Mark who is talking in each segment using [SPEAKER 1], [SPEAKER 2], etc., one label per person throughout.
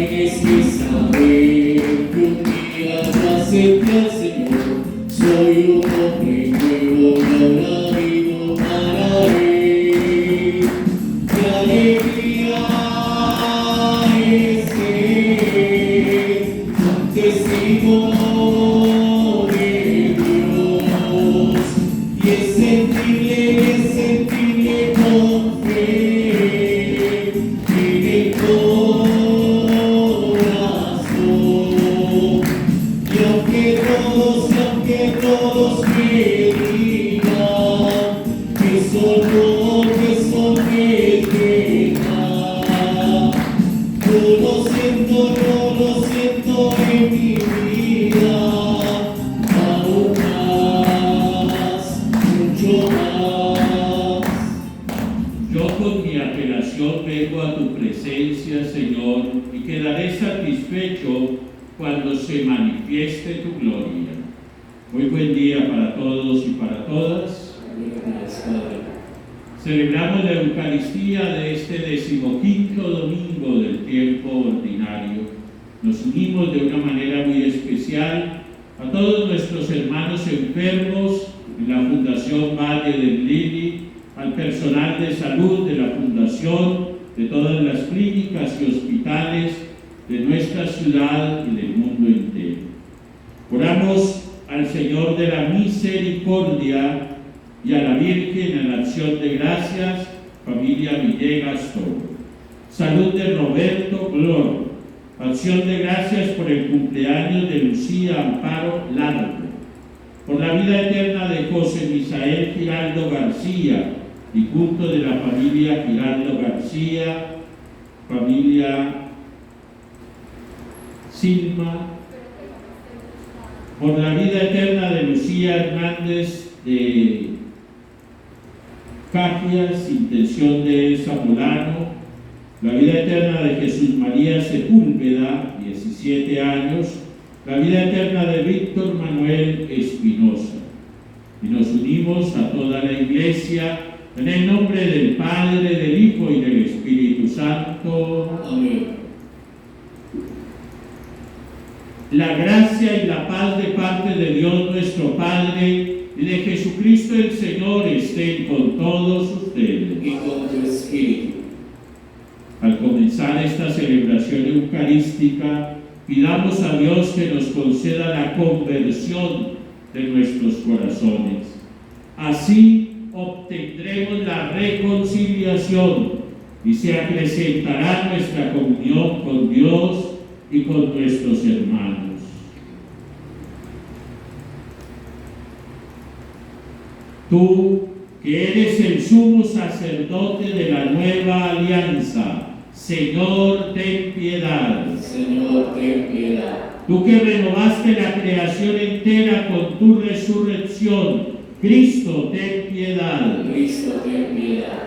[SPEAKER 1] tienes que saber que un día yo acepté al Señor. Soy un hombre nuevo y ahora vivo para Él. ¡Qué alegría es ser un testigo de Dios! Y es sentirle con fe en el corazón. Y aunque todos me digan que solo es verdad, yo lo siento en mi vida, aún más, mucho más.
[SPEAKER 2] Yo con mi apelación vengo a tu presencia, Señor, y quedaré satisfecho cuando se manifieste tu gloria. Muy buen día para todos y para todas. Celebramos la Eucaristía de este 15º domingo del tiempo ordinario. Nos unimos de una manera muy especial a todos nuestros hermanos enfermos en la Fundación Valle del Lili, al personal de salud de la Fundación, de todas las clínicas y hospitales de nuestra ciudad y del mundo entero. Oramos al Señor de la Misericordia y a la Virgen en la acción de gracias, familia Villegas Toro. Salud de Roberto Glor. Acción de gracias por el cumpleaños de Lucía Amparo Largo. Por la vida eterna de José Misael Giraldo García y culto de la familia Giraldo García, familia Silma. Por la vida eterna de Lucía Hernández de Cajias, intención de Zamorano. La vida eterna de Jesús María Sepúlveda, 17 años. La vida eterna de Víctor Manuel Espinosa. Y nos unimos a toda la Iglesia en el nombre del Padre, del Hijo y del Espíritu Santo.
[SPEAKER 1] Amén.
[SPEAKER 2] La gracia y la paz de parte de Dios nuestro Padre y de Jesucristo el Señor estén con todos ustedes.
[SPEAKER 1] Y con tu espíritu.
[SPEAKER 2] Al comenzar esta celebración eucarística, pidamos a Dios que nos conceda la conversión de nuestros corazones. Así obtendremos la reconciliación y se acrecentará nuestra comunión con Dios y con nuestros hermanos. Tú, que eres el sumo sacerdote de la nueva alianza, Señor, ten piedad.
[SPEAKER 1] Señor, ten piedad.
[SPEAKER 2] Tú que renovaste la creación entera con tu resurrección, Cristo, ten piedad.
[SPEAKER 1] Cristo, ten piedad.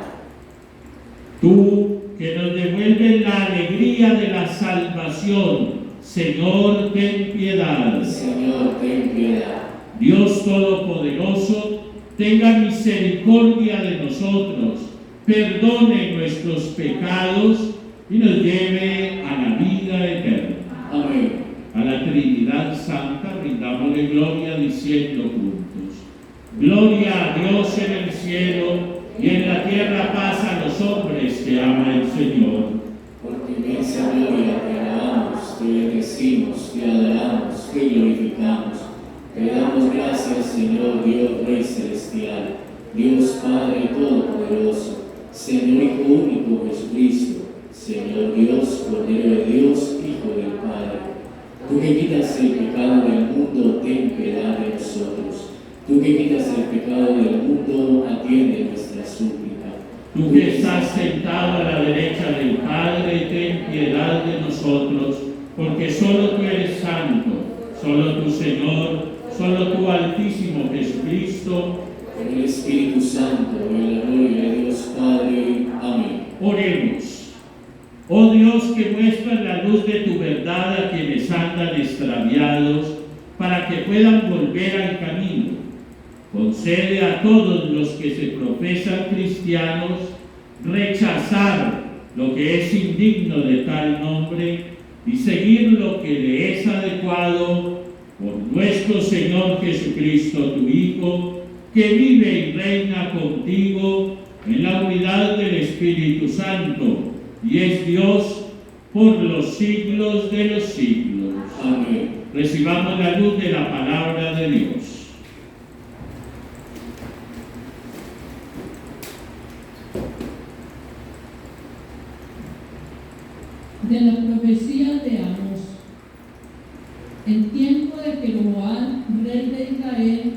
[SPEAKER 2] Tú que nos devuelves la alegría de la salvación, Señor, ten piedad.
[SPEAKER 1] Señor, ten piedad.
[SPEAKER 2] Dios Todopoderoso, tenga misericordia de nosotros, perdone nuestros pecados y nos lleve a la vida eterna.
[SPEAKER 1] Amén.
[SPEAKER 2] A la Trinidad Santa rindámosle gloria diciendo juntos: Gloria a Dios en el cielo y en la tierra paz a los hombres que ama el Señor.
[SPEAKER 1] Por tu inmensa gloria te alabamos, te bendecimos, te adoramos, te glorificamos. Te damos gracias, Señor Dios Rey Celestial, Dios Padre Todopoderoso, Señor Hijo único Jesucristo, Señor Dios, Cordero de Dios, Hijo del Padre. Tú que quitas el pecado del mundo, ten piedad de nosotros. Tú que quitas el pecado del mundo, atiende nuestra súplica.
[SPEAKER 2] Tú que estás sentado a la derecha del Padre, ten piedad de nosotros, porque solo tú eres santo, solo tú, Señor, solo tú, Altísimo Jesucristo,
[SPEAKER 1] con el Espíritu Santo, en la gloria de Dios Padre. Amén.
[SPEAKER 2] Oremos. Oh Dios, que muestras la luz de tu verdad a quienes andan extraviados, para que puedan volver al camino. Concede a todos los que se profesan cristianos rechazar lo que es indigno de tal nombre y seguir lo que le es adecuado por nuestro Señor Jesucristo, tu Hijo, que vive y reina contigo en la unidad del Espíritu Santo, y es Dios por los siglos de los siglos.
[SPEAKER 1] Amén.
[SPEAKER 2] Recibamos la luz de la palabra de Dios.
[SPEAKER 3] De la profecía de Amós. En tiempo de Jeroboam, rey de Israel,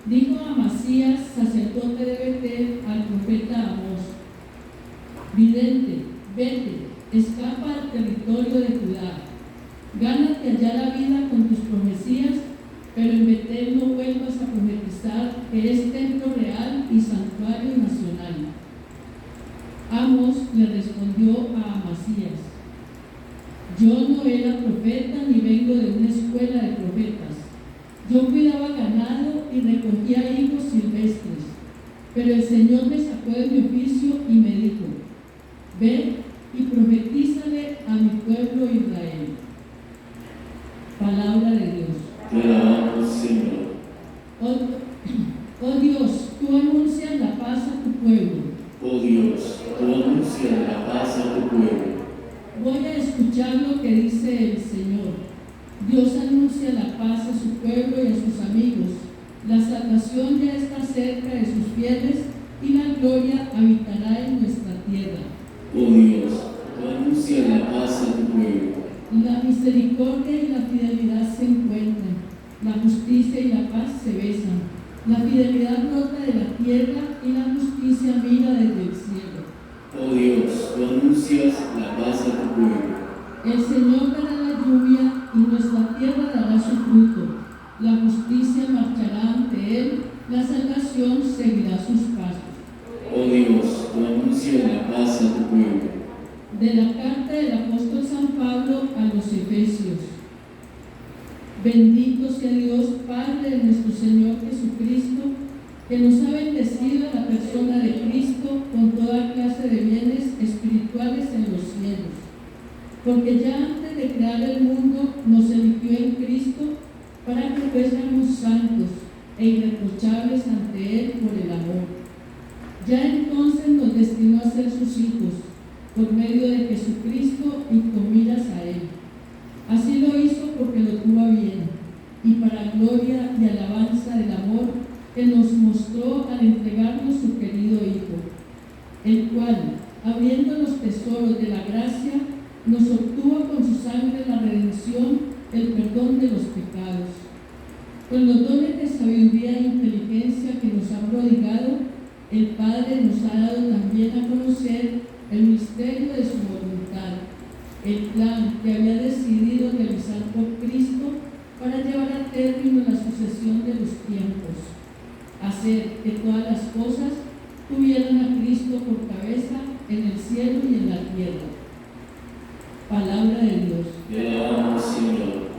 [SPEAKER 3] dijo a Amasías, sacerdote de Betel, al profeta Amós: vidente, vete, escapa al territorio de Judá, gánate allá la vida con tus profecías, pero en Betel no vuelvas a profetizar, que es templo real y santuario nacional. Amós le respondió a Amasías: yo no era profeta ni vengo de una escuela de profetas. Yo cuidaba ganado y recogía higos silvestres, pero el Señor me sacó de mi oficio y me dijo: ve y profetízale a mi pueblo Israel. Palabra de Dios.
[SPEAKER 1] Te alabamos, Señor.
[SPEAKER 3] Oh Dios, tú anuncias la paz a tu pueblo.
[SPEAKER 1] Oh Dios, tú anuncias la paz a tu pueblo.
[SPEAKER 3] Voy a escuchar lo que dice el Señor. Dios anuncia la paz a su pueblo y a sus amigos. La salvación ya está cerca de sus fieles y la gloria habitará en nuestra tierra.
[SPEAKER 1] Oh Dios, tú anuncias la paz a tu pueblo.
[SPEAKER 3] La misericordia y la fidelidad se encuentran. La justicia y la paz se besan. La fidelidad brota de la tierra y la justicia mira desde el cielo.
[SPEAKER 1] Oh Dios, tú anuncias la paz a tu pueblo.
[SPEAKER 3] El Señor dará la lluvia y nuestra tierra dará su fruto. La justicia marchará ante él, la salvación seguirá sus pasos.
[SPEAKER 1] Oh Dios, tú anuncias la paz a tu pueblo.
[SPEAKER 3] De la carta del apóstol San Pablo a los Efesios. Bendito sea Dios, Padre de nuestro Señor Jesucristo, que nos ha bendecido en la persona de Cristo con toda clase de bienes espirituales en los cielos. Porque ya antes de crear el mundo nos eligió en Cristo para que fuésemos santos e irreprochables ante Él por el amor. Ya entonces nos destinó a ser sus hijos, por medio de Jesucristo y con miras a Él. Así lo hizo porque lo tuvo a bien, y para gloria y alabanza del amor que nos mostró al entregarnos su querido Hijo, el cual, abriendo los tesoros de la gracia, nos obtuvo con su sangre la redención, el perdón de los pecados. Con los dones de sabiduría e inteligencia que nos ha prodigado, el Padre nos ha dado también a conocer el misterio de su voluntad, el plan que había decidido realizar por Cristo para llevar a término la sucesión de los tiempos, hacer que todas las cosas tuvieran a Cristo por cabeza en el cielo y en la tierra. Palabra de Dios.
[SPEAKER 1] Te alabamos, Señor.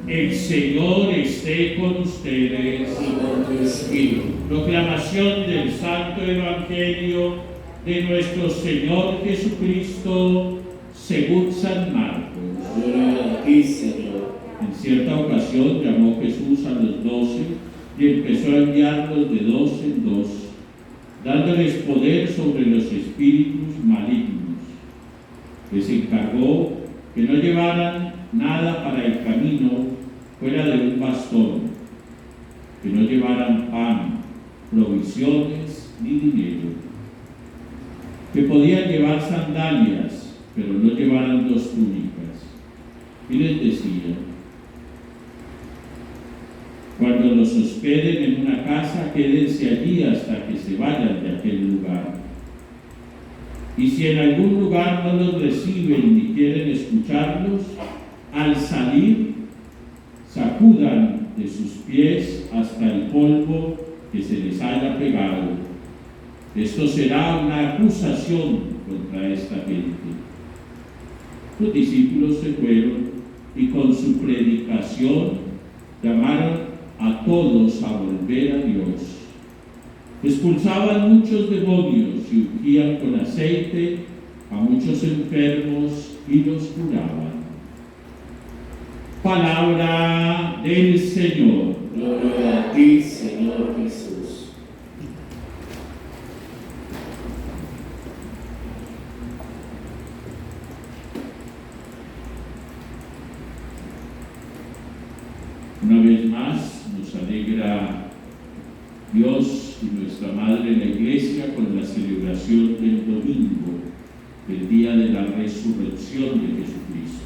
[SPEAKER 2] El Señor esté con ustedes.
[SPEAKER 1] Y con tu espíritu.
[SPEAKER 2] Proclamación del Santo Evangelio de nuestro Señor Jesucristo según San Marcos.
[SPEAKER 1] Gloria a ti, Señor.
[SPEAKER 2] En cierta ocasión llamó Jesús a los 12 y empezó a enviarlos de 2 en 2, dándoles poder sobre los espíritus malignos. Les encargó que no llevaran nada para el camino fuera de un bastón, que no llevaran pan, provisiones ni dinero, que podían llevar sandalias, pero no llevaran 2 túnicas. Y les decía: Cuando los hospeden en una casa, quédense allí hasta que se vayan de aquel lugar. Y si en algún lugar no los reciben ni quieren escucharlos, al salir, sacudan de sus pies hasta el polvo que se les haya pegado. Esto será una acusación contra esta gente. Los discípulos se fueron y con su predicación llamaron a todos a volver a Dios. Expulsaban muchos demonios y ungían con aceite a muchos enfermos y los curaban. Palabra del Señor.
[SPEAKER 1] Gloria a ti, Señor Jesús.
[SPEAKER 2] Una vez más nos alegra Dios y nuestra Madre en la Iglesia con la celebración del domingo, el día de la resurrección de Jesucristo.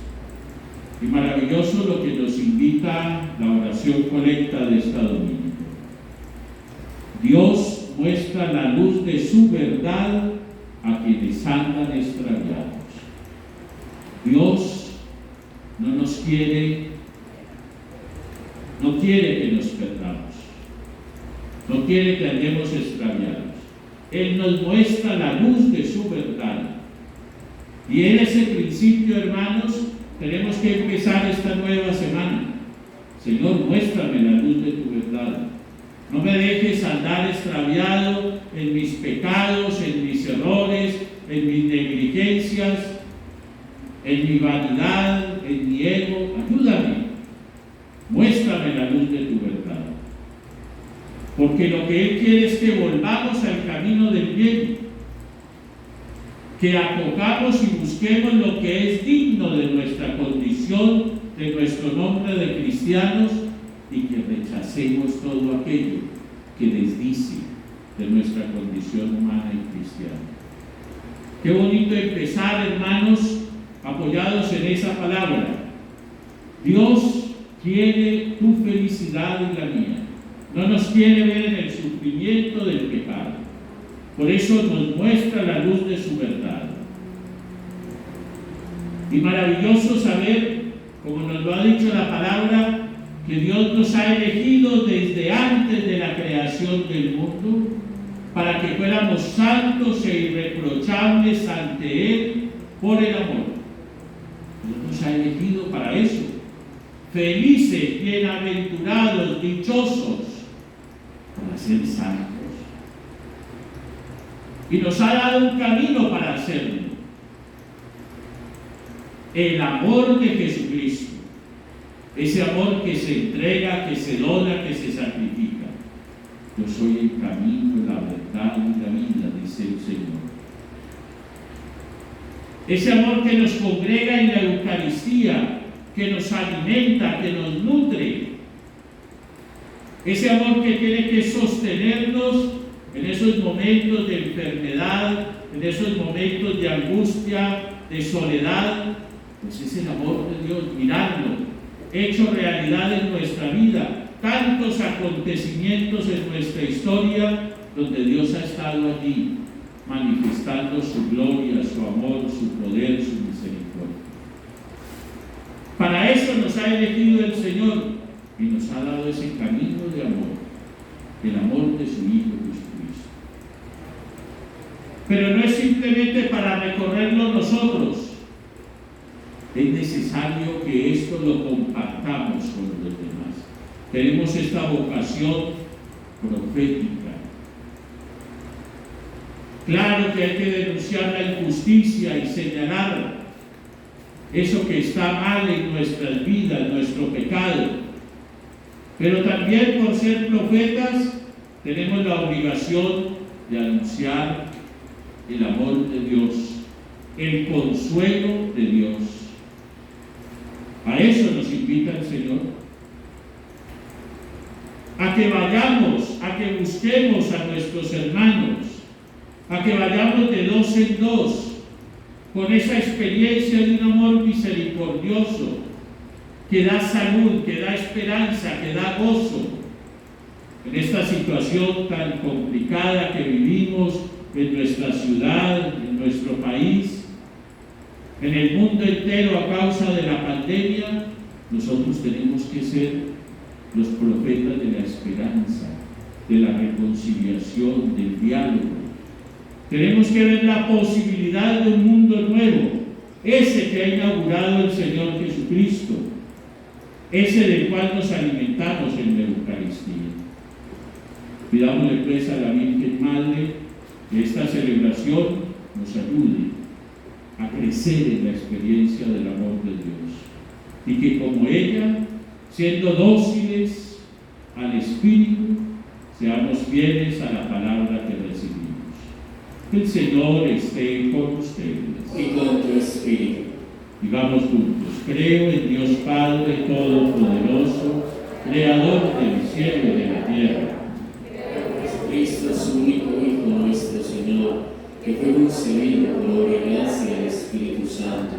[SPEAKER 2] Y maravilloso lo que nos invita la oración colecta de esta domingo. Dios muestra la luz de su verdad a quienes andan extraviados. Dios no quiere que nos perdamos, no quiere que andemos extraviados. Él nos muestra la luz de su verdad. Y en ese principio, hermanos, tenemos que empezar esta nueva semana. Señor, muéstrame la luz de tu verdad. No me dejes andar extraviado en mis pecados, en mis errores, en mis negligencias, en mi vanidad, en mi ego. Ayúdame. Muéstrame la luz de tu verdad. Porque lo que Él quiere es que volvamos al camino del bien, que acojamos y busquemos lo que es digno de nuestra condición, de nuestro nombre de cristianos, y que rechacemos todo aquello que desdice de nuestra condición humana y cristiana. Qué bonito empezar, hermanos, apoyados en esa palabra. Dios quiere tu felicidad y la mía. No nos quiere ver en el sufrimiento del pecado. Por eso nos muestra la luz de su verdad. Y maravilloso saber, como nos lo ha dicho la palabra, que Dios nos ha elegido desde antes de la creación del mundo para que fuéramos santos e irreprochables ante Él por el amor. Dios nos ha elegido para eso. Felices, bienaventurados, dichosos, para ser santos. Y nos ha dado un camino para hacerlo. El amor de Jesucristo. Ese amor que se entrega, que se dona, que se sacrifica. Yo soy el camino, la verdad y la vida, dice el Señor. Ese amor que nos congrega en la Eucaristía, que nos alimenta, que nos nutre. Ese amor que tiene que sostenernos en esos momentos de enfermedad, en esos momentos de angustia, de soledad. Pues es el amor de Dios, mirarlo, hecho realidad en nuestra vida. Tantos acontecimientos en nuestra historia donde Dios ha estado allí, manifestando su gloria, su amor, su poder, su misericordia. Para eso nos ha elegido el Señor y nos ha dado ese camino de amor, el amor de su Hijo Jesucristo. Pero no es simplemente para recorrerlo nosotros. Es necesario que esto lo compartamos con los demás. Tenemos esta vocación profética. Claro que hay que denunciar la injusticia y señalar eso que está mal en nuestras vidas, nuestro pecado. Pero también por ser profetas tenemos la obligación de anunciar el amor de Dios, el consuelo de Dios. A eso nos invita el Señor. A que vayamos, a que busquemos a nuestros hermanos, a que vayamos de dos en dos, con esa experiencia de un amor misericordioso, que da salud, que da esperanza, que da gozo, en esta situación tan complicada que vivimos en nuestra ciudad, en nuestro país, en el mundo entero a causa de la pandemia, nosotros tenemos que ser los profetas de la esperanza, de la reconciliación, del diálogo. Tenemos que ver la posibilidad de un mundo nuevo, ese que ha inaugurado el Señor Jesucristo, ese del cual nos alimentamos en la Eucaristía. Pidámosle pues a la Virgen Madre que esta celebración nos ayude a crecer en la experiencia del amor de Dios y que como ella, siendo dóciles al Espíritu, seamos fieles a la palabra que recibimos. El Señor esté con ustedes.
[SPEAKER 1] Y con tu espíritu.
[SPEAKER 2] Digamos juntos: creo en Dios Padre Todopoderoso, Creador del cielo y de la tierra.
[SPEAKER 1] Jesucristo, su único Hijo, nuestro Señor, que fue concebido por obra y gracia del Espíritu Santo.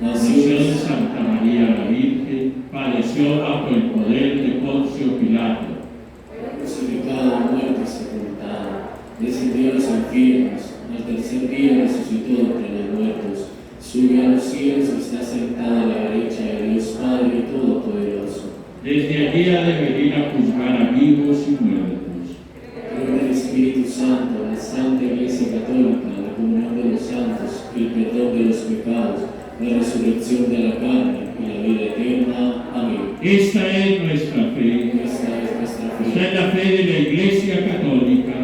[SPEAKER 2] Nació de Santa María la Virgen, padeció bajo el poder de Poncio Pilato,
[SPEAKER 1] crucificado, muerto y sepultado, descendió a los infiernos, al tercer día resucitó entre los muertos, subió a los cielos y está sentado a la derecha de Dios Padre Todopoderoso.
[SPEAKER 2] Desde allí ha de venir a juzgar a vivos y muertos.
[SPEAKER 1] Creo en el Espíritu Santo, la Santa Iglesia Católica, la comunión de los santos, el perdón de los pecados, la resurrección de la carne y la vida eterna. Amén.
[SPEAKER 2] Esta es nuestra fe.
[SPEAKER 1] Esta es nuestra fe.
[SPEAKER 2] Esta es la fe de la Iglesia Católica,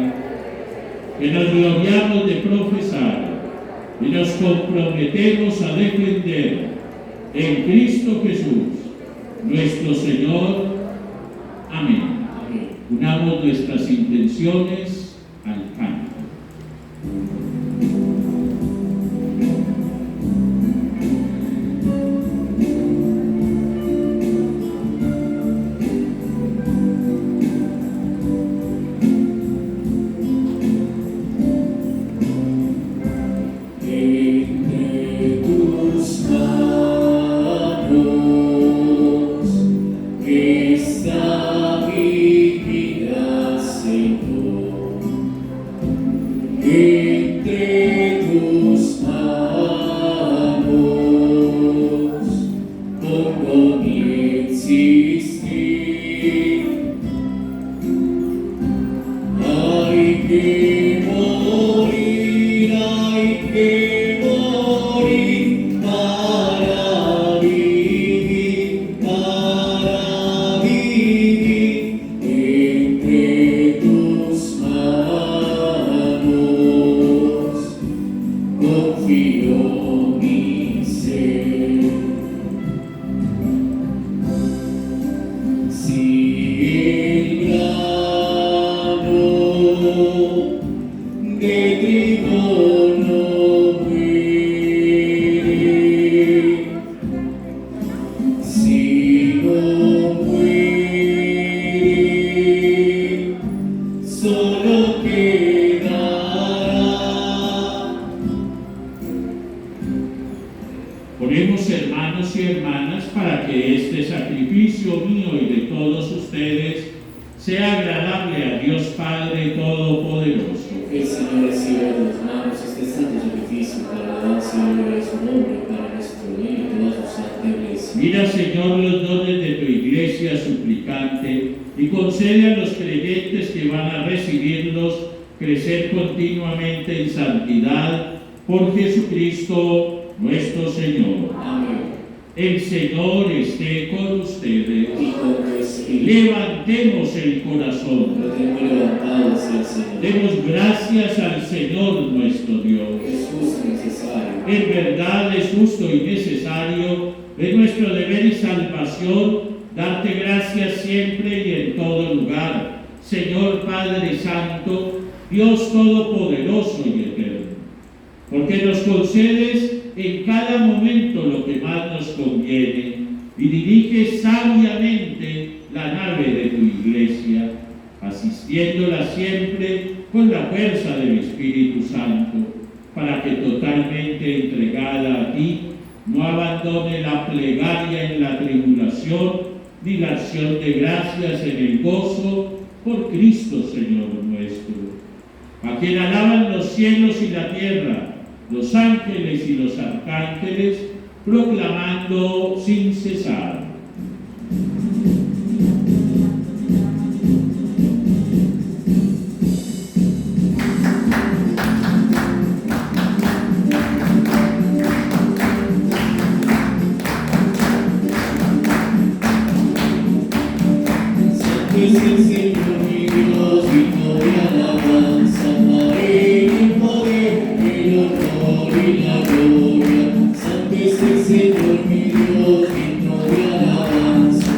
[SPEAKER 2] que nos gloriamos de profesar y nos comprometemos a defender en Cristo Jesús, nuestro Señor. Amén.
[SPEAKER 1] Amén.
[SPEAKER 2] Unamos nuestras intenciones al canto.
[SPEAKER 1] Entre tus manos está mi vida, Señor. Entre tus manos pongo mi existir. Hay que morir, hay que morir para vivir, para vivir. Entre tus manos confío mi ser. Si el grano de trigo no muere, si no muere, solo quedará.
[SPEAKER 2] Oremos, hermanos y hermanas, para que este sacrificio mío y de todos ustedes sea agradable a Dios Padre Todopoderoso.
[SPEAKER 1] El Señor reciba de tus manos este santo sacrificio para la alabanza y gloria de su nombre, para nuestro bien y toda su santa iglesia.
[SPEAKER 2] Mira, Señor, los dones de tu iglesia suplicante y concede a los creyentes que van a recibirlos crecer continuamente en santidad por Jesucristo nuestro Señor.
[SPEAKER 1] Amén.
[SPEAKER 2] El Señor esté con ustedes.
[SPEAKER 1] Y con tu espíritu.
[SPEAKER 2] Levantemos el corazón.
[SPEAKER 1] Lo tengo levantado hacia el Señor.
[SPEAKER 2] Demos gracias al Señor nuestro Dios.
[SPEAKER 1] Es justo y necesario.
[SPEAKER 2] En verdad es justo y necesario, es nuestro deber y salvación, darte gracias siempre y en todo lugar, Señor Padre Santo, Dios Todopoderoso y Eterno, porque nos concedes en cada momento lo que más nos conviene y diriges sabiamente la nave de tu iglesia, asistiéndola siempre con la fuerza del Espíritu Santo, para que totalmente entregada a ti, no abandone la plegaria en la tribulación, ni la acción de gracias en el gozo, por Cristo Señor nuestro, a quien alaban los cielos y la tierra, los ángeles y los arcángeles, proclamando sin cesar:
[SPEAKER 1] Es el Señor mi Dios, digno de alabanza, el poder, el honor y la gloria. Santo es el Señor mi Dios, digno de alabanza,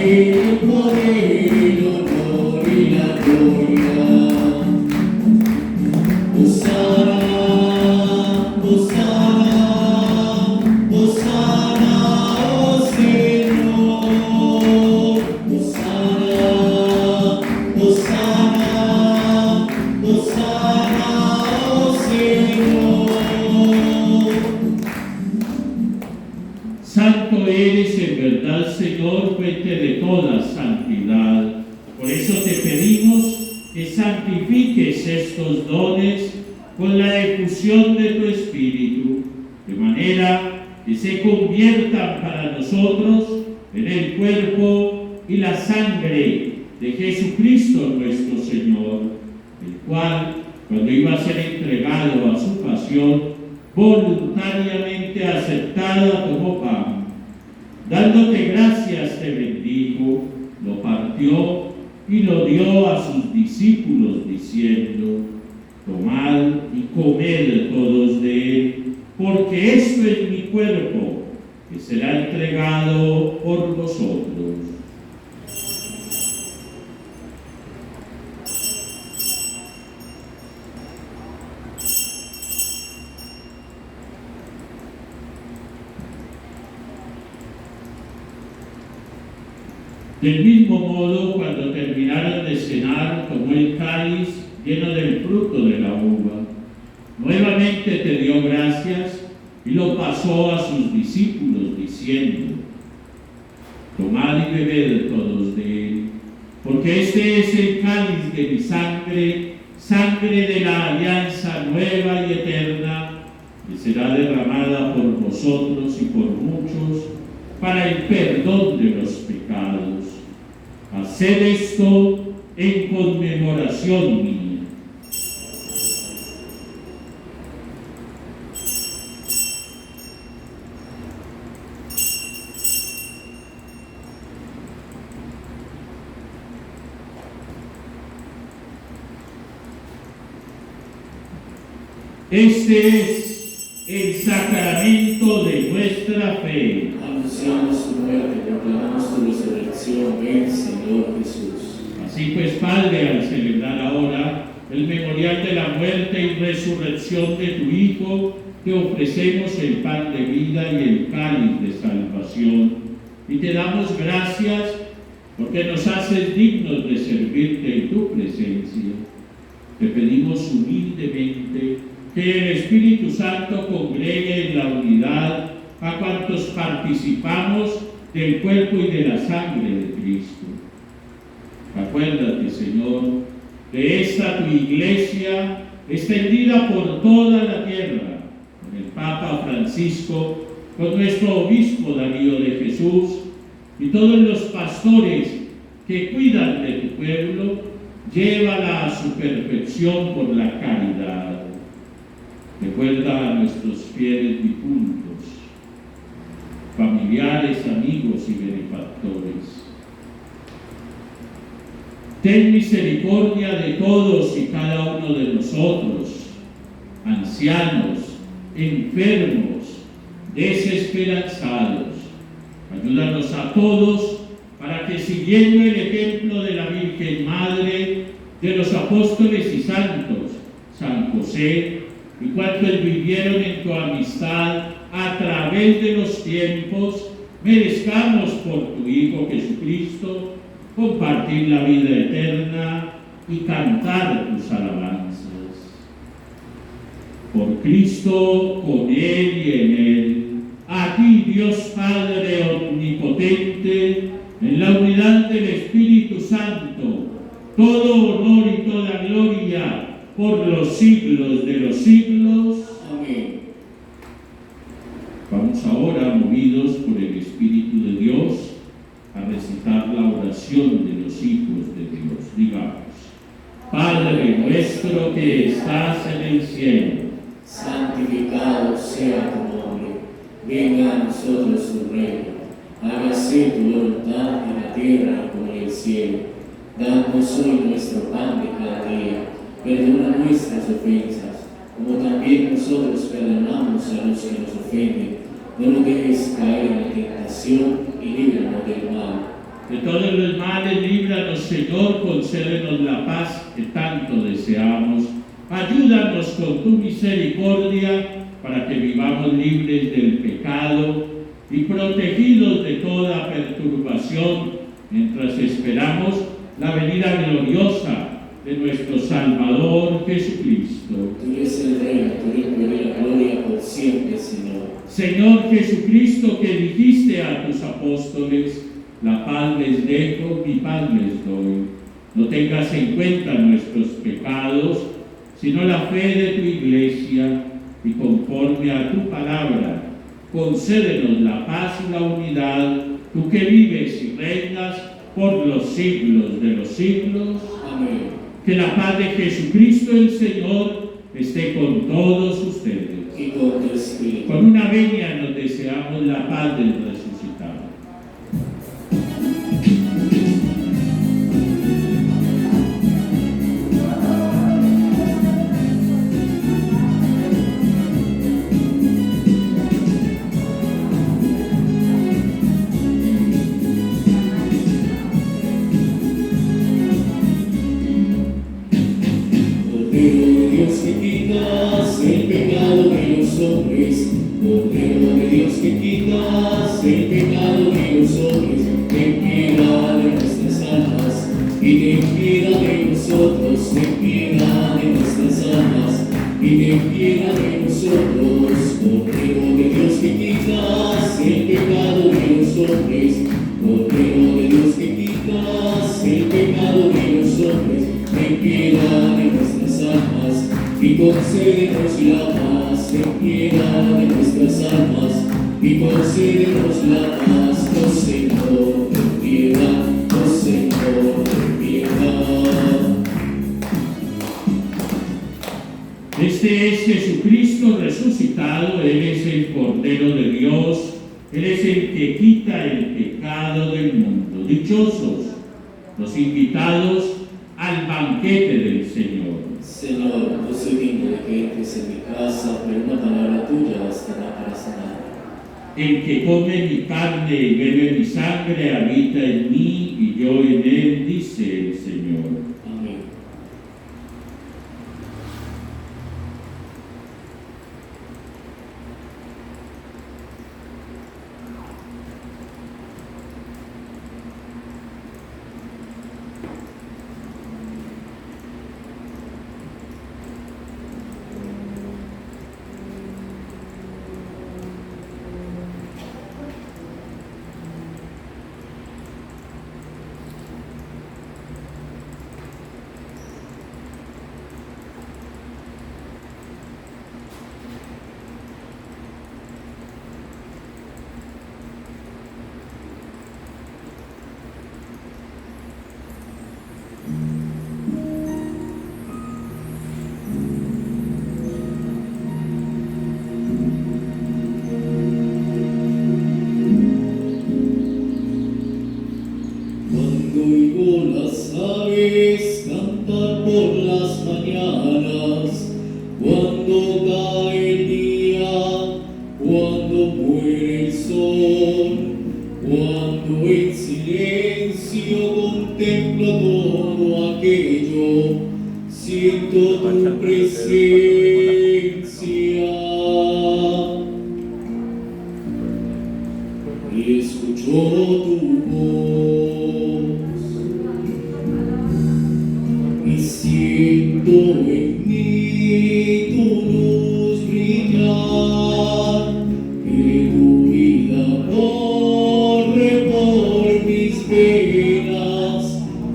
[SPEAKER 1] el poder, el honor y la gloria. Hosana, Hosana, Hosana, oh Señor. Hosana, Hosana, Hosana, oh Señor.
[SPEAKER 2] Santo eres en verdad, Señor, fuente de toda santidad. Por eso te pedimos que santifiques estos dones con la efusión de tu Espíritu, de manera que se conviertan para nosotros en el cuerpo y la sangre de Jesucristo nuestro Señor, el cual, cuando iba a ser entregado a su pasión, voluntariamente aceptada tomó pan. Dándote gracias te bendijo, lo partió y lo dio a sus discípulos, diciendo: tomad y comed todos de él, porque esto es mi cuerpo, que será entregado por vosotros. Del mismo modo, cuando terminaron de cenar, tomó el cáliz lleno del fruto de la uva. Nuevamente te dio gracias y lo pasó a sus discípulos, diciendo: tomad y bebed todos de él, porque este es el cáliz de mi sangre, sangre de la alianza nueva y eterna, que será derramada por vosotros y por muchos para el perdón de los pecados. Haced esto en conmemoración mía. Este es el sacramento de nuestra fe.
[SPEAKER 1] Anunciamos tu muerte, proclamamos tu resurrección. Ven, Señor Jesús.
[SPEAKER 2] Así pues, Padre, al celebrar ahora el memorial de la muerte y resurrección de tu Hijo, te ofrecemos el pan de vida y el cáliz de salvación. Y te damos gracias porque nos haces dignos de servirte en tu presencia. Te pedimos humildemente que el Espíritu Santo congregue en la unidad a cuantos participamos del cuerpo y de la sangre de Cristo. Acuérdate, Señor, de esta tu iglesia extendida por toda la tierra, con el Papa Francisco, con nuestro obispo Darío de Jesús y todos los pastores que cuidan de tu pueblo. Llévala a su perfección por la caridad. Recuerda a nuestros fieles difuntos, familiares, amigos y benefactores. Ten misericordia de todos y cada uno de nosotros, ancianos, enfermos, desesperanzados. Ayúdanos a todos para que, siguiendo el ejemplo de la Virgen Madre, de los apóstoles y santos, San José, y cuantos vivieron en tu amistad a través de los tiempos, merezcamos por tu Hijo Jesucristo compartir la vida eterna y cantar tus alabanzas. Por Cristo, con Él y en Él, a ti, Dios Padre omnipotente, en la unidad del Espíritu Santo, todo honor y toda gloria por los siglos de los siglos.
[SPEAKER 1] Amén.
[SPEAKER 2] Vamos ahora, movidos por el Espíritu de Dios, a recitar la oración de los hijos de Dios. Digamos: Padre nuestro que estás en el cielo,
[SPEAKER 1] santificado sea tu nombre, venga a nosotros tu reino, hágase tu voluntad en la tierra como en el cielo. Danos hoy nuestro pan de cada día, perdona nuestras ofensas, como también nosotros perdonamos a los que nos ofenden. No nos dejes caer en la tentación y líbranos del mal.
[SPEAKER 2] de todos los males, líbranos, Señor, concédenos la paz que tanto deseamos. Ayúdanos con tu misericordia para que vivamos libres del pecado y protegidos de toda perturbación, mientras esperamos la venida gloriosa de nuestro Salvador Jesucristo.
[SPEAKER 1] Tú eres el Rey, tu reino y la gloria por siempre, Señor.
[SPEAKER 2] Señor Jesucristo, que dijiste a tus apóstoles: la paz les dejo, mi paz les doy. No tengas en cuenta nuestros pecados, sino la fe de tu Iglesia, y conforme a tu palabra, concédenos la paz y la unidad, tú que vives y reinas por los siglos de los siglos.
[SPEAKER 1] Amén.
[SPEAKER 2] Que la paz de Jesucristo el Señor esté con todos ustedes.
[SPEAKER 1] Y con tu espíritu.
[SPEAKER 2] Con una venia nos deseamos la paz del resucitado.
[SPEAKER 1] Cordero de Dios que quitas el pecado de los hombres, Cordero de Dios que quitas el pecado de los hombres, ten piedad de nuestras almas y ten piedad de nosotros, ten piedad de nuestras almas y ten piedad de nosotros. Cordero de Dios que quitas el pecado de los hombres, Cordero de Dios que quitas el pecado de los hombres, ten piedad de nuestras almas y concédenos la paz. Ten piedad de nuestras almas y concédenos la paz. Oh Señor, ten piedad. Oh Señor, ten piedad.
[SPEAKER 2] Este es Jesucristo resucitado. Él es el Cordero de Dios. Él es el que quita el pecado del mundo. Dichosos los invitados al banquete del Señor.
[SPEAKER 1] Señor, no soy digno de que entres en mi casa, pero una palabra tuya bastará para sanar.
[SPEAKER 2] El que come mi carne y bebe mi sangre habita en mí y yo en él, dice el Señor.
[SPEAKER 1] Amén. Cuando oigo las aves cantar por las mañanas, cuando cae el día, cuando muere el sol, cuando en silencio contemplo todo aquello, siento tu presencia y escucho tu voz. Y siento en mí tu luz brillar, que tu vida corre por mis venas,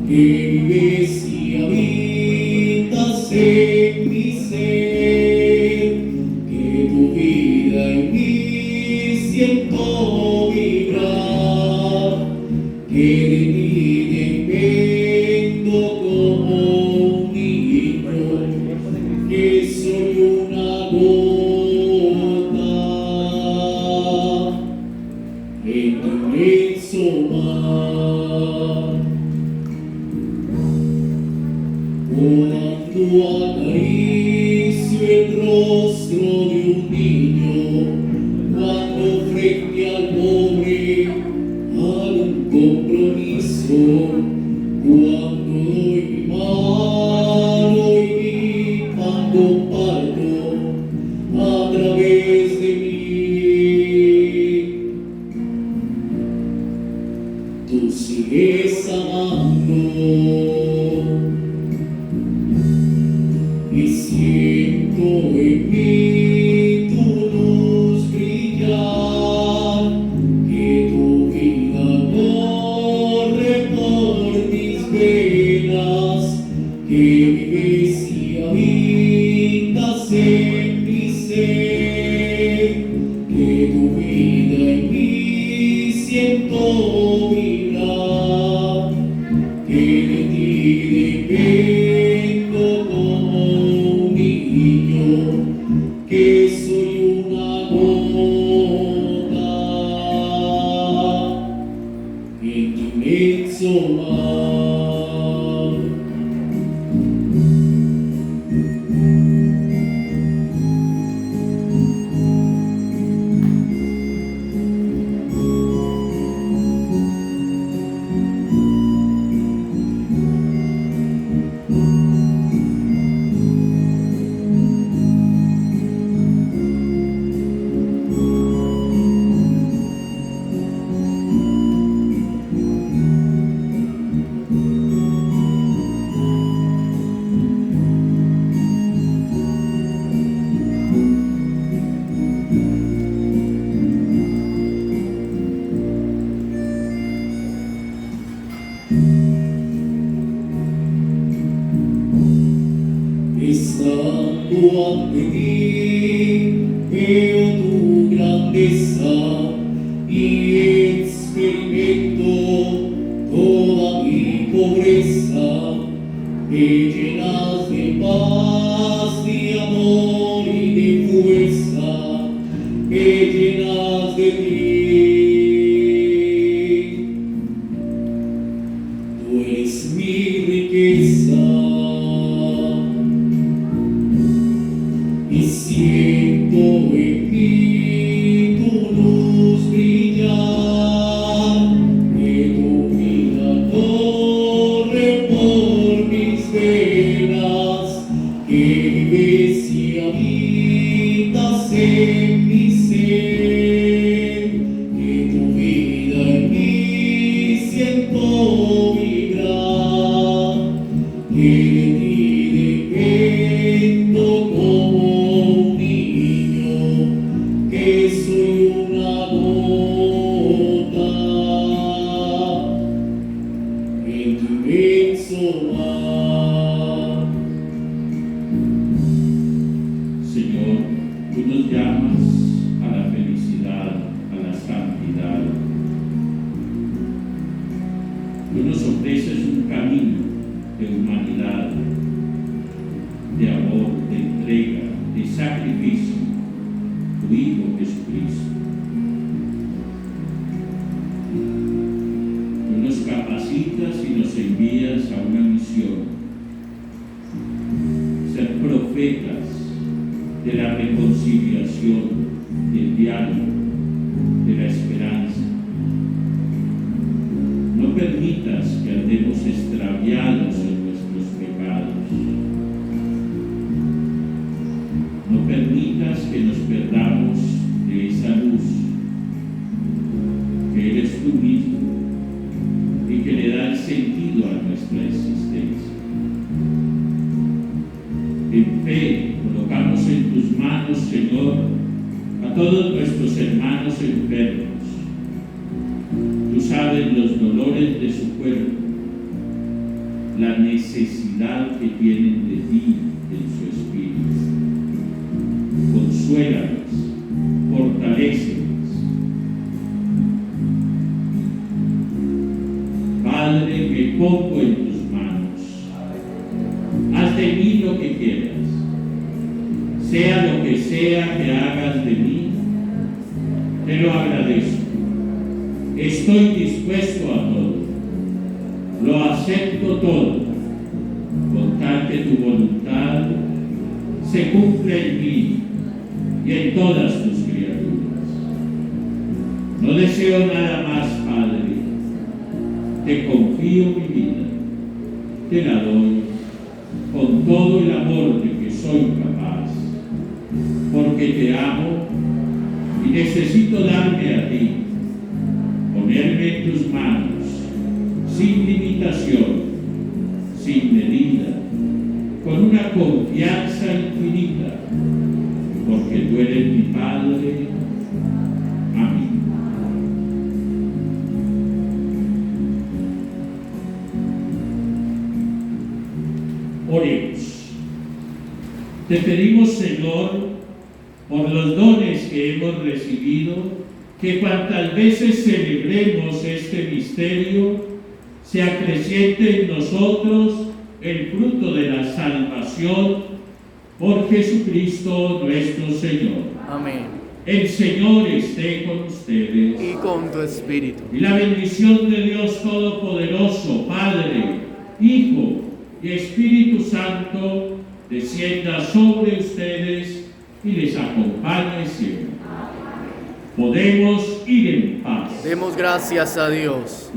[SPEAKER 1] que vives y en tu inmenso mar. Cuando acaricio el rostro de un niño, cuando frente al pobre hago un compromiso, cuando doy mi mano y mi pan comparto a través de mí, tú sigues amando. Y siento en mí tu luz brillar, que tu vida corre por mis venas, que vives y habitas en mi ser, que tu vida en mí siento vibrar, que de ti dependo como un niño, que soy una gota en tu inmenso mar. Estando ante ti, veo tu grandeza y experimento toda mi pobreza. Me llenas de paz, de amor y de fuerza, me llenas de ti. Tú eres mi riqueza. Y siento en mí tu luz brillar, que tu vida corre por mis venas, que vives y habitas en mi ser, que tu vida en mí siento vibrar, que de ti dependo como que soy una gota en tu inmenso mar.
[SPEAKER 2] Señor, tú nos llamas a la felicidad, a la santidad. Tú nos ofreces un camino de humanidad, de amor, de entrega, de sacrificio, tu Hijo Jesucristo. Tú nos capacitas y nos envías a una misión: ser profetas de la reconciliación, del diálogo, de la esperanza. No permitas que andemos extraviados en nuestros pecados. No permitas que nos perdamos de esa luz, que eres tú mismo y que le da el sentido a nuestra existencia. En fe colocamos en tus manos, Señor, a todos nuestros hermanos enfermos. Tú sabes los dolores de su cuerpo, la necesidad que tienen de ti en su espíritu. Consuélalos, fortalécelos. Padre, me pongo en tus manos. Haz de mí lo que quieras. sea lo que sea que hagas de mí, te lo agradezco. Estoy dispuesto a todo, lo acepto todo, con tal que tu voluntad se cumpla en mí y en todas tus criaturas. No deseo nada más, Padre. Te confío mi vida, te la doy con todo el amor de que soy capaz, porque te amo y necesito darme a ti, ponerme en tus manos, sin limitación, sin medida, con una confianza infinita, porque tú eres mi Padre. Amén. Oremos. Te pedimos, Señor, por los dones que hemos recibido, que cuantas veces celebremos este misterio, se acreciente en nosotros el fruto de la salvación por Jesucristo nuestro Señor.
[SPEAKER 4] Amén.
[SPEAKER 2] El Señor esté con ustedes.
[SPEAKER 4] Y con tu espíritu.
[SPEAKER 2] Y la bendición de Dios Todopoderoso, Padre, Hijo y Espíritu Santo, descienda sobre ustedes y les acompañe siempre. Podemos ir en paz.
[SPEAKER 4] Demos gracias a Dios.